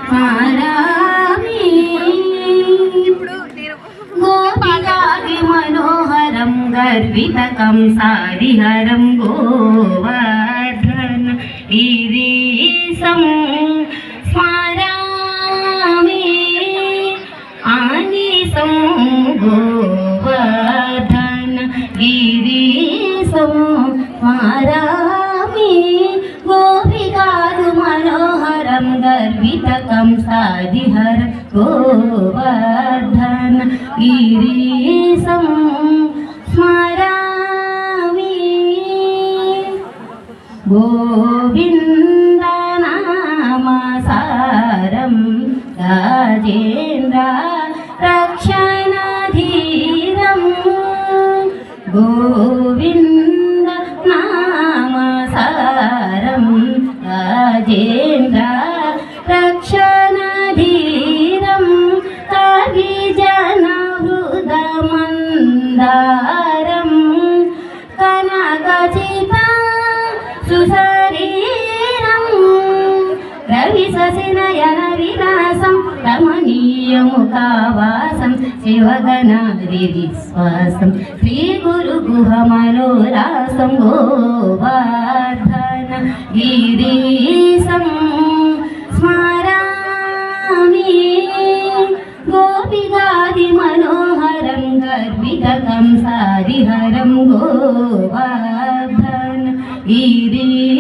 స్మరామి గోపికాది మనోహరం గర్వితకం సారిహరం గోవర్ధన గిరీశం స్మరామి ఆనీసం గోవర్ధన గిరీశం స్మరామి గోపికాదు మనోహరం గర్వితకం సారిహర గోవర్ధన గిరీశం స్మరామి గోవింద నామసారం రాజేంద్ర రక్షణధీరం గోవింద నామసారం రాజేంద్ర రక్షణధీరం కవిజనహృదమందారం కనకచిత సుశరీరం రవిశశినయన విలాసం రమణీయముఖావాసం శివగణాది విశ్వాసం శ్రీ గురు గుహమనోరాసం గోవర్ధన గిరీశం స్మరామి గోపికాది మనోహరం గర్వితకం సారిహరం గోవర్ధన గిరీశం